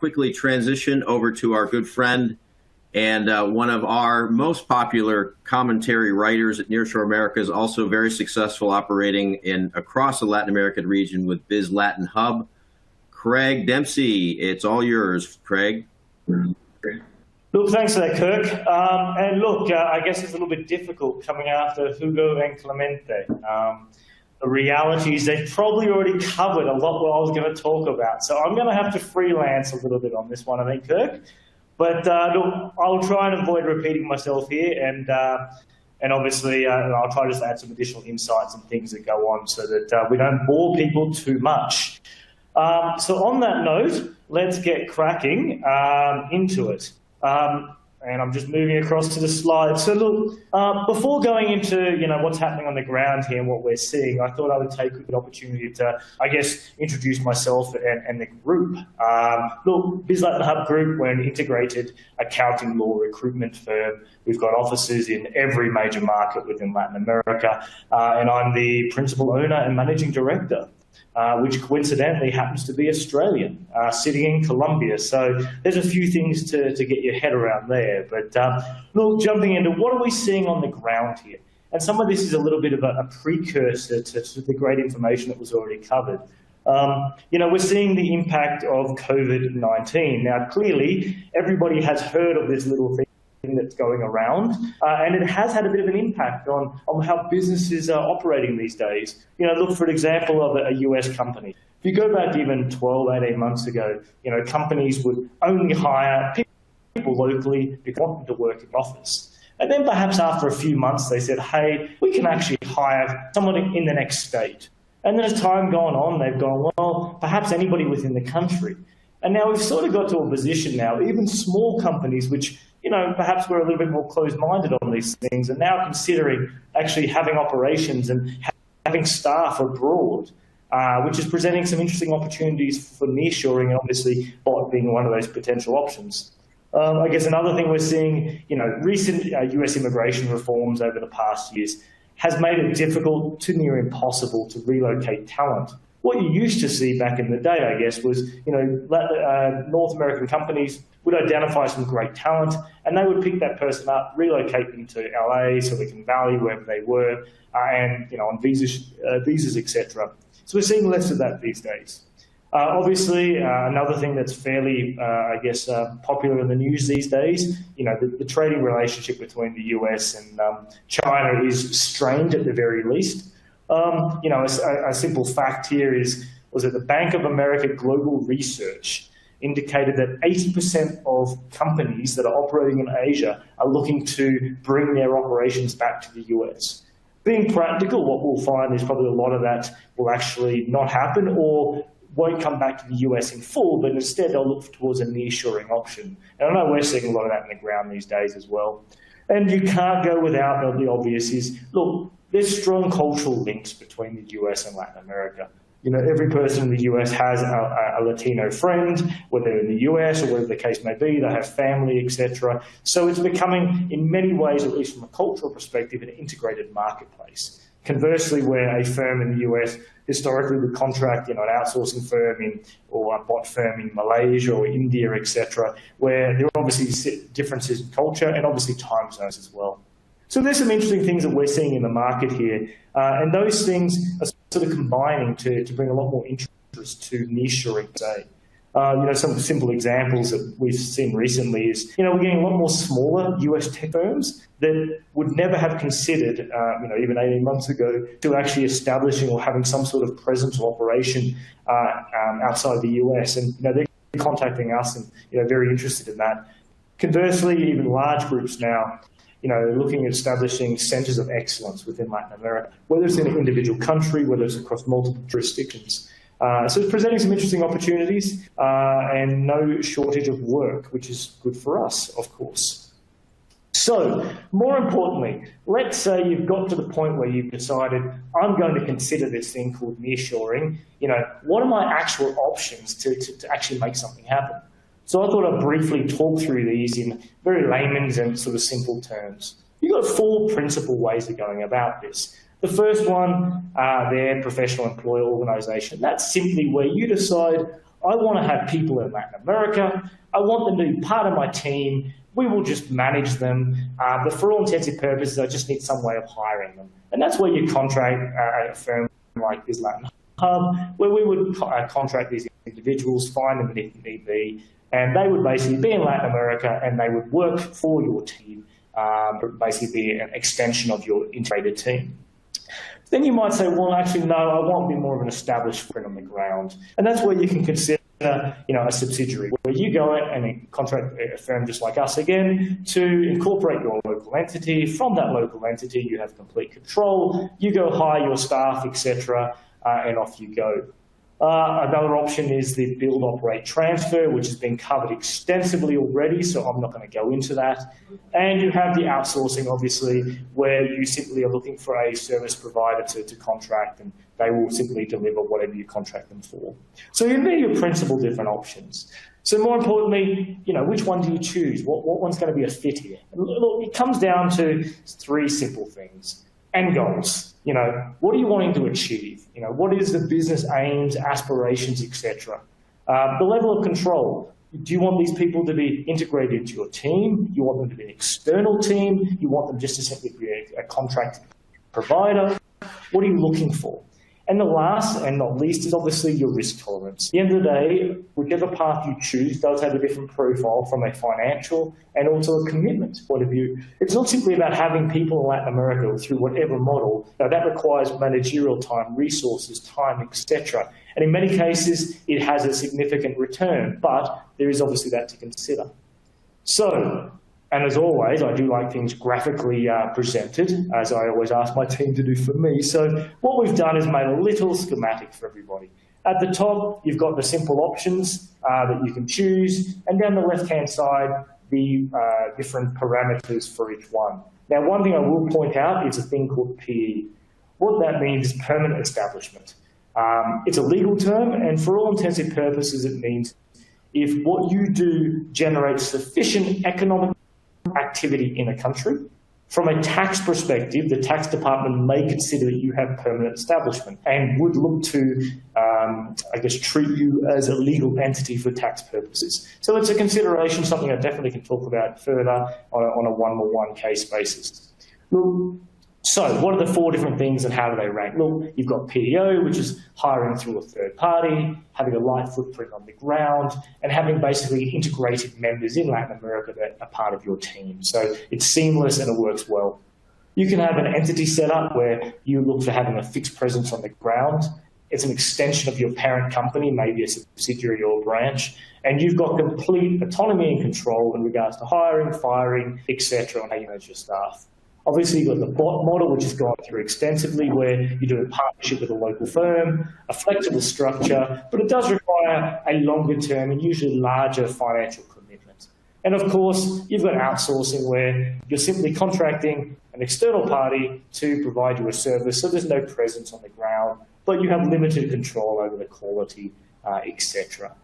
quickly transition over to our good friend and one of our most popular commentary writers at Nearshore America, is also very successful operating across the Latin American region with Biz Latin Hub. Craig Dempsey, it's all yours, Craig. Look, thanks for that, Kirk. And look, I guess it's a little bit difficult coming after Hugo and Clemente. The reality is they've probably already covered a lot what I was going to talk about. So I'm going to have to freelance a little bit on this one, I think, Kirk. But look, I'll try and avoid repeating myself here, and obviously I'll try just to add some additional insights and things that go on so that we don't bore people too much. So on that note, let's get cracking into it. And I'm just moving across to the slide. So look, before going into what's happening on the ground here and what we're seeing, I thought I would take an opportunity to, I guess, introduce myself and the group. Look, Biz Latin Hub Group, we're an integrated accounting law recruitment firm. We've got offices in every major market within Latin America, and I'm the principal owner and managing director, which coincidentally happens to be Australian, sitting in Colombia. So there's a few things to get your head around there. But look, jumping into what are we seeing on the ground here? And some of this is a little bit of a precursor to the great information that was already covered. We're seeing the impact of COVID-19. Now, clearly, everybody has heard of this little thing that's going around, and it has had a bit of an impact on how businesses are operating these days. Look for an example of a US company. If you go back even 12, 18 months ago, companies would only hire people locally because they want them to work in the office. And then perhaps after a few months, they said, hey, we can actually hire someone in the next state. And then as time gone on, they've gone, well, perhaps anybody within the country. And now we've sort of got to a position now, even small companies, which perhaps we're a little bit more closed-minded on these things, and now considering actually having operations and having staff abroad, which is presenting some interesting opportunities for nearshoring, and obviously being one of those potential options. I guess another thing we're seeing, recent US immigration reforms over the past years has made it difficult to near impossible to relocate talent. What you used to see back in the day, I guess, was North American companies would identify some great talent, and they would pick that person up, relocate them to LA, Silicon Valley, wherever they were, and on visas, etc. So we're seeing less of that these days. Obviously, another thing that's fairly, popular in the news these days, the trading relationship between the US and China is strained at the very least. A simple fact here was that the Bank of America Global Research indicated that 80% of companies that are operating in Asia are looking to bring their operations back to the US. Being practical, what we'll find is probably a lot of that will actually not happen or won't come back to the US in full, but instead they'll look towards a nearshoring option. And I know we're seeing a lot of that in the ground these days as well. And you can't go without the obvious is, look, there's strong cultural links between the US and Latin America. Every person in the US has a Latino friend, whether they're in the US or whatever the case may be, they have family, etc. So it's becoming, in many ways, at least from a cultural perspective, an integrated marketplace. Conversely, where a firm in the US historically would contract, an outsourcing firm or a bot firm in Malaysia or India, etc., where there are obviously differences in culture and obviously time zones as well. So there's some interesting things that we're seeing in the market here, and those things are sort of combining to bring a lot more interest to nearshoring today. Some simple examples that we've seen recently is, we're getting a lot more smaller US tech firms that would never have considered, even 18 months ago, to actually establishing or having some sort of presence or operation outside the US. And, they're contacting us and, very interested in that. Conversely, even large groups now, looking at establishing centers of excellence within Latin America, whether it's in an individual country, whether it's across multiple jurisdictions. So it's presenting some interesting opportunities and no shortage of work, which is good for us, of course. So, more importantly, let's say you've got to the point where you've decided, I'm going to consider this thing called nearshoring. What are my actual options to actually make something happen? So I thought I'd briefly talk through these in very layman's and sort of simple terms. You've got 4 principal ways of going about this. The first one, their professional employer organization. That's simply where you decide, I want to have people in Latin America. I want them to be part of my team. We will just manage them. But for all intents and purposes, I just need some way of hiring them. And that's where you contract a firm like Biz Latin Hub, where we would contract these individuals, find them if need be, and they would basically be in Latin America and they would work for your team, but basically be an extension of your integrated team. Then you might say, well, actually, no, I want to be more of an established footprint on the ground. And that's where you can consider, a subsidiary, where you go in and contract a firm just like us again to incorporate your local entity. From that local entity, you have complete control. You go hire your staff, etc., and off you go. Another option is the build, operate, transfer, which has been covered extensively already, so I'm not going to go into that. And you have the outsourcing, obviously, where you simply are looking for a service provider to contract, and they will simply deliver whatever you contract them for. So you have your principal different options. So more importantly, which one do you choose? What one's going to be a fit here? And look, it comes down to three simple things. End goals. What are you wanting to achieve? What is the business aims, aspirations, etc. The level of control. Do you want these people to be integrated into your team? You want them to be an external team? You want them just to simply be a contract provider? What are you looking for? And the last and not least is obviously your risk tolerance. At the end of the day, whichever path you choose does have a different profile from a financial and also a commitment point of view. It's not simply about having people in Latin America through whatever model. Now, that requires managerial time, resources, time, etc. And in many cases, it has a significant return, but there is obviously that to consider. So, and as always, I do like things graphically presented, as I always ask my team to do for me. So what we've done is made a little schematic for everybody. At the top, you've got the simple options that you can choose, and down the left-hand side, the different parameters for each one. Now, one thing I will point out is a thing called PE. What that means is permanent establishment. It's a legal term, and for all intents and purposes, it means if what you do generates sufficient economic activity in a country, from a tax perspective, the tax department may consider that you have permanent establishment and would look to, treat you as a legal entity for tax purposes. So it's a consideration, something I definitely can talk about further on a one-on-one case basis. Look, so what are the four different things and how do they rank? Look, you've got PEO, which is hiring through a third party, having a light footprint on the ground, and having basically integrated members in Latin America that are part of your team. So it's seamless and it works well. You can have an entity set up where you look for having a fixed presence on the ground. It's an extension of your parent company, maybe a subsidiary or branch, and you've got complete autonomy and control in regards to hiring, firing, etc., on how you manage your staff. Obviously, you've got the bot model, which has gone through extensively, where you do a partnership with a local firm, a flexible structure, but it does require a longer term and usually larger financial commitment. And of course, you've got outsourcing, where you're simply contracting an external party to provide you a service, so there's no presence on the ground, but you have limited control over the quality, etc.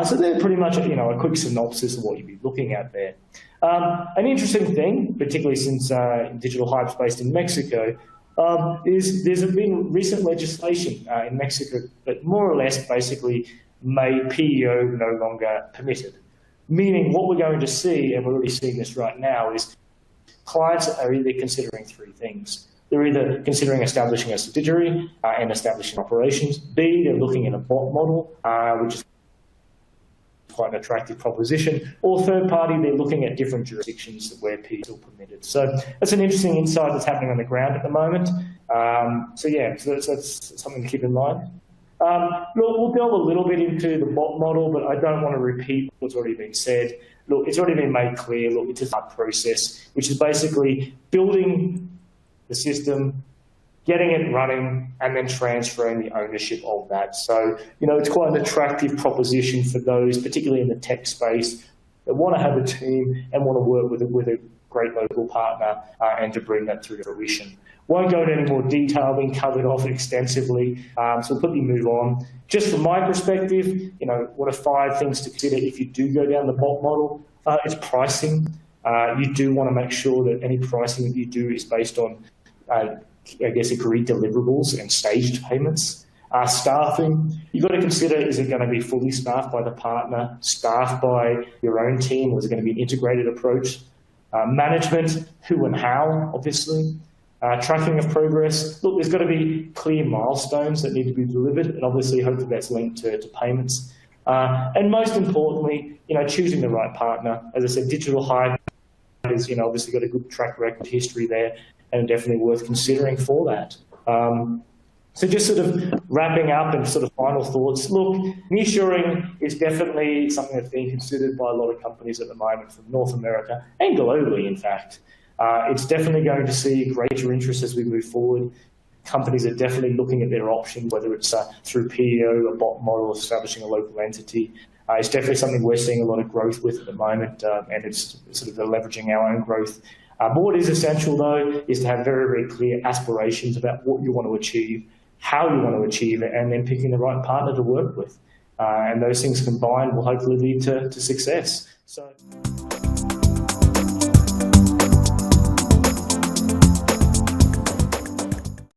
So they're pretty much a quick synopsis of what you'd be looking at there. An interesting thing, particularly since Digital Hype's based in Mexico, is there's been recent legislation in Mexico that more or less basically made PEO no longer permitted. Meaning what we're going to see, and we're already seeing this right now, is clients are either considering three things. They're either considering establishing a subsidiary and establishing operations. B, they're looking at a bot model, which is quite an attractive proposition, or third party, they're looking at different jurisdictions where PE is still permitted. So that's an interesting insight that's happening on the ground at the moment. So that's something to keep in mind. Look, we'll delve a little bit into the bot model, but I don't want to repeat what's already been said. Look, it's already been made clear. Look, it's a hard process, which is basically building the system, getting it running, and then transferring the ownership of that. So, it's quite an attractive proposition for those, particularly in the tech space, that want to have a team and want to work with a great local partner and to bring that to fruition. Won't go into any more detail, being covered off extensively, so we'll quickly move on. Just from my perspective, what are 5 things to consider if you do go down the bot model? It's pricing. You do want to make sure that any pricing that you do is based on agreed deliverables and staged payments. Staffing, you've got to consider, is it going to be fully staffed by the partner, staffed by your own team, or is it going to be an integrated approach? Management, who and how, obviously. Tracking of progress. Look, there's got to be clear milestones that need to be delivered, and obviously, hopefully that's linked to payments. And most importantly, choosing the right partner. As I said, Digital Hive is, obviously got a good track record history there, and definitely worth considering for that. So just sort of wrapping up and sort of final thoughts. Look, nearshoring is definitely something that's being considered by a lot of companies at the moment from North America and globally, in fact. It's definitely going to see greater interest as we move forward. Companies are definitely looking at their options, whether it's through PEO, a bot model, establishing a local entity. It's definitely something we're seeing a lot of growth with at the moment, and it's sort of leveraging our own growth. But what is essential, though, is to have very, very clear aspirations about what you want to achieve, how you want to achieve it, and then picking the right partner to work with. And those things combined will hopefully lead to success. So.